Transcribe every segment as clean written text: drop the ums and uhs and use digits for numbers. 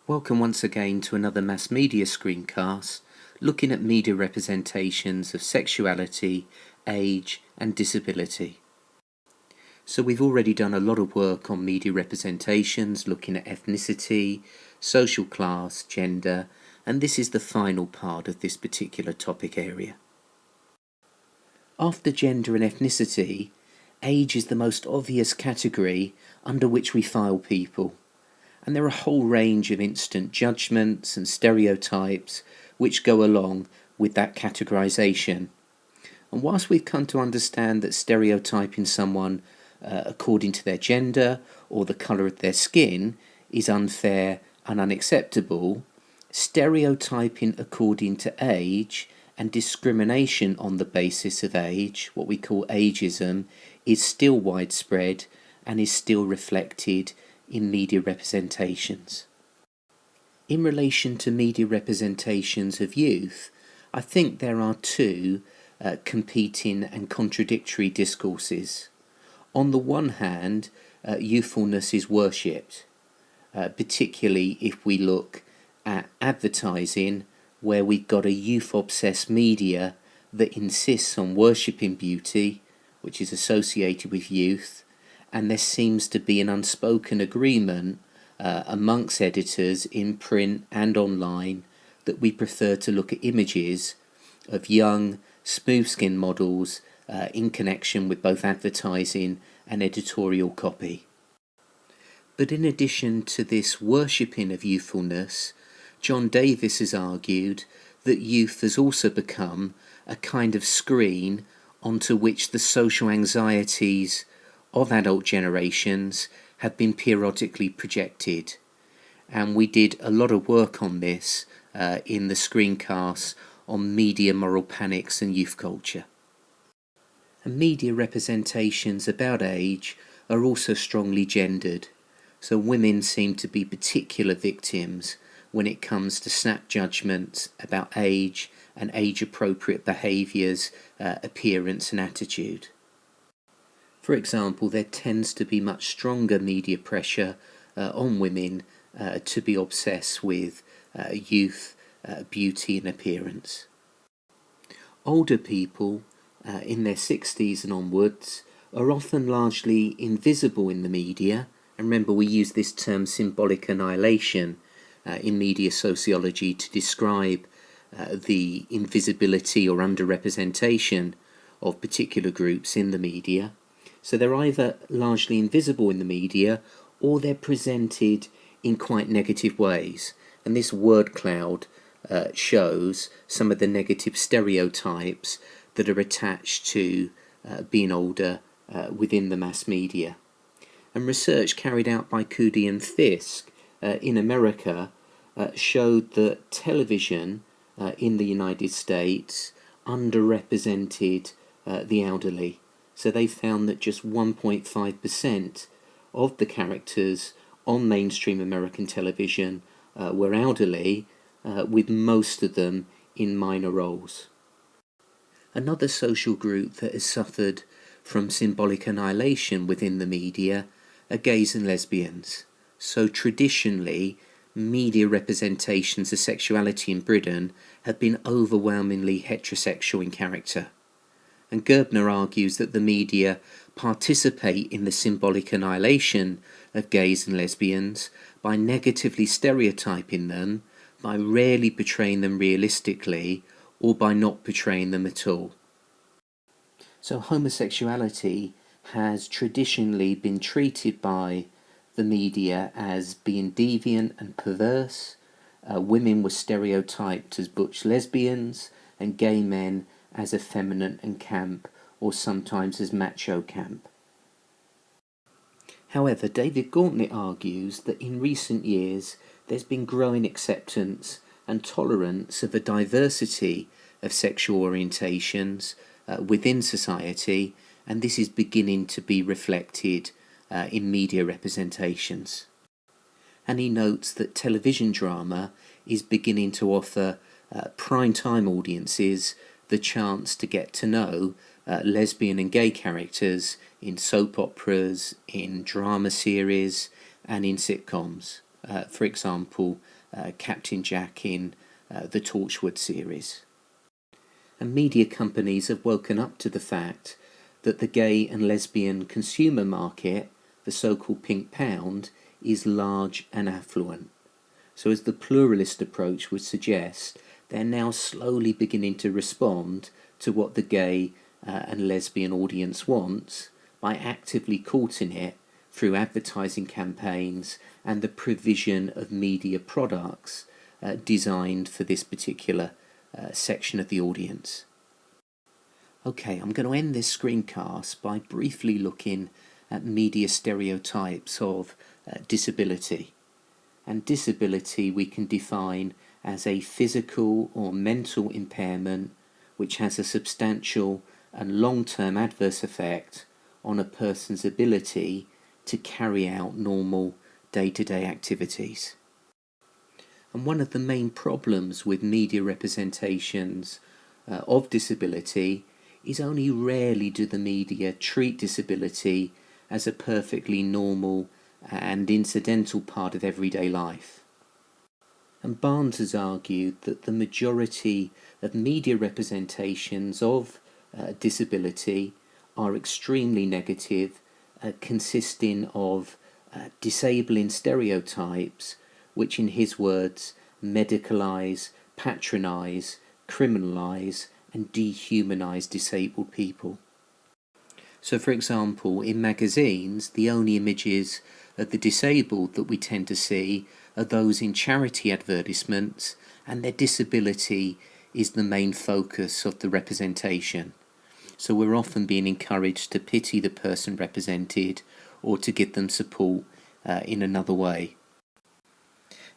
Welcome once again to another mass media screencast, looking at media representations of sexuality, age and disability. So we've already done a lot of work on media representations, looking at ethnicity, social class, gender, and this is the final part of this particular topic area. After gender and ethnicity, age is the most obvious category under which we file people. And there are a whole range of instant judgments and stereotypes which go along with that categorization. And whilst we've come to understand that stereotyping someone according to their gender or the colour of their skin is unfair and unacceptable, stereotyping according to age and discrimination on the basis of age, what we call ageism, is still widespread and is still reflected in media representations. In relation to media representations of youth, I think there are two competing and contradictory discourses. On the one hand, youthfulness is worshipped, particularly if we look at advertising, where we've got a youth-obsessed media that insists on worshipping beauty, which is associated with youth, and there seems to be an unspoken agreement amongst editors in print and online that we prefer to look at images of young, smooth-skinned models in connection with both advertising and editorial copy. But in addition to this worshipping of youthfulness, John Davis has argued that youth has also become a kind of screen onto which the social anxieties of adult generations have been periodically projected, and we did a lot of work on this in the screencasts on media moral panics and youth culture. And media representations about age are also strongly gendered, so women seem to be particular victims when it comes to snap judgments about age and age-appropriate behaviours, appearance and attitude. For example, there tends to be much stronger media pressure on women to be obsessed with youth, beauty and appearance. Older people in their 60s and onwards are often largely invisible in the media, and remember we use this term symbolic annihilation in media sociology to describe the invisibility or underrepresentation of particular groups in the media. So they're either largely invisible in the media or they're presented in quite negative ways. And this word cloud shows some of the negative stereotypes that are attached to being older within the mass media. And research carried out by Coody and Fisk in America showed that television in the United States underrepresented the elderly. So they found that just 1.5% of the characters on mainstream American television were elderly, with most of them in minor roles. Another social group that has suffered from symbolic annihilation within the media are gays and lesbians. So traditionally, media representations of sexuality in Britain have been overwhelmingly heterosexual in character. And Gerbner argues that the media participate in the symbolic annihilation of gays and lesbians by negatively stereotyping them, by rarely portraying them realistically, or by not portraying them at all. So homosexuality has traditionally been treated by the media as being deviant and perverse. Women were stereotyped as butch lesbians, and gay men as effeminate and camp, or sometimes as macho camp. However, David Gauntlett argues that in recent years there's been growing acceptance and tolerance of a diversity of sexual orientations within society, and this is beginning to be reflected in media representations. And he notes that television drama is beginning to offer prime-time audiences the chance to get to know lesbian and gay characters in soap operas, in drama series and in sitcoms. for example, Captain Jack in the Torchwood series. And media companies have woken up to the fact that the gay and lesbian consumer market, the so-called pink pound, is large and affluent. So as the pluralist approach would suggest, they're now slowly beginning to respond to what the gay and lesbian audience wants by actively courting it through advertising campaigns and the provision of media products designed for this particular section of the audience. Okay, I'm going to end this screencast by briefly looking at media stereotypes of disability. And disability we can define as a physical or mental impairment which has a substantial and long-term adverse effect on a person's ability to carry out normal day-to-day activities. And one of the main problems with media representations of disability is only rarely do the media treat disability as a perfectly normal and incidental part of everyday life. And Barnes has argued that the majority of media representations of disability are extremely negative, consisting of disabling stereotypes which, in his words, medicalise, patronise, criminalise and dehumanize disabled people. So, for example, in magazines, the only images of the disabled that we tend to see are those in charity advertisements, and their disability is the main focus of the representation. So we're often being encouraged to pity the person represented or to give them support in another way.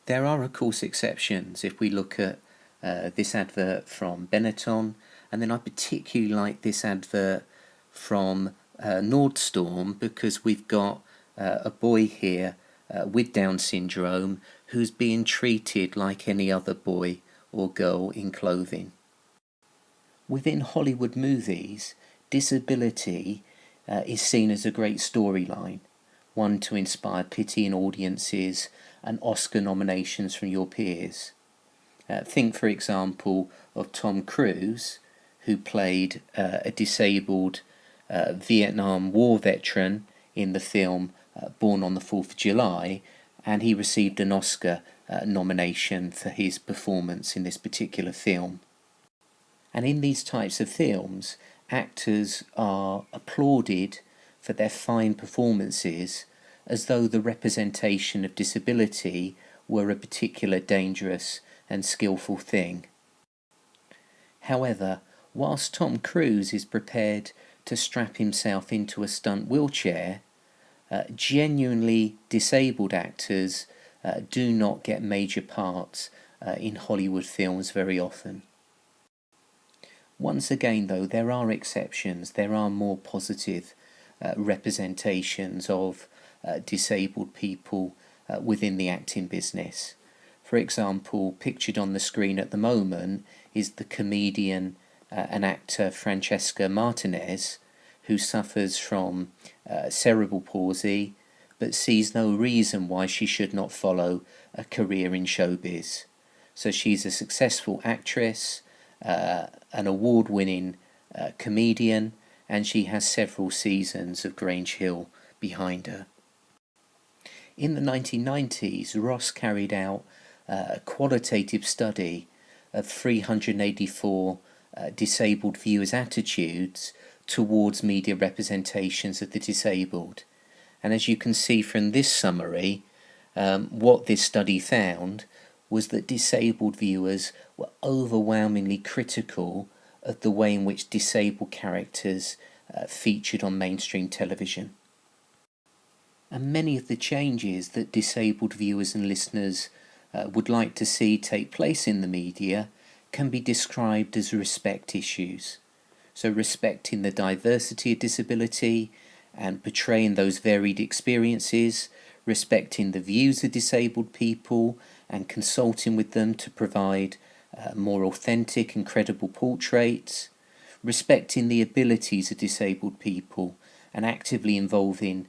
There are, of course, exceptions. If we look at this advert from Benetton, and then I particularly like this advert from Nordstorm because we've got a boy here with Down syndrome who's being treated like any other boy or girl in clothing. Within Hollywood movies, disability is seen as a great storyline, one to inspire pity in audiences and Oscar nominations from your peers. Think, for example, of Tom Cruise, who played a disabled Vietnam War veteran in the film Born on the 4th of July, and he received an Oscar nomination for his performance in this particular film. And in these types of films, actors are applauded for their fine performances as though the representation of disability were a particular dangerous and skillful thing. However, whilst Tom Cruise is prepared to strap himself into a stunt wheelchair, genuinely disabled actors do not get major parts in Hollywood films very often. Once again, though, there are exceptions. There are more positive representations of disabled people within the acting business. For example, pictured on the screen at the moment is the comedian and actor Francesca Martinez, who suffers from cerebral palsy but sees no reason why she should not follow a career in showbiz. So she's a successful actress, an award-winning comedian, and she has several seasons of Grange Hill behind her. In the 1990s, Ross carried out a qualitative study of 384 disabled viewers' attitudes towards media representations of the disabled. And as you can see from this summary, what this study found was that disabled viewers were overwhelmingly critical of the way in which disabled characters featured on mainstream television. And many of the changes that disabled viewers and listeners would like to see take place in the media can be described as respect issues. So respecting the diversity of disability and portraying those varied experiences, respecting the views of disabled people and consulting with them to provide more authentic and credible portraits, respecting the abilities of disabled people and actively involving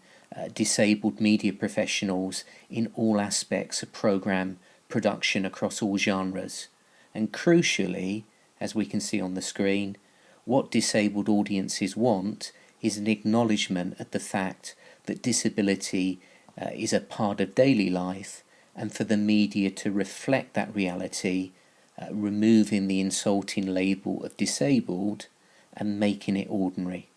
disabled media professionals in all aspects of programme production across all genres. And crucially, as we can see on the screen, what disabled audiences want is an acknowledgement of the fact that disability is a part of daily life, and for the media to reflect that reality, removing the insulting label of disabled and making it ordinary.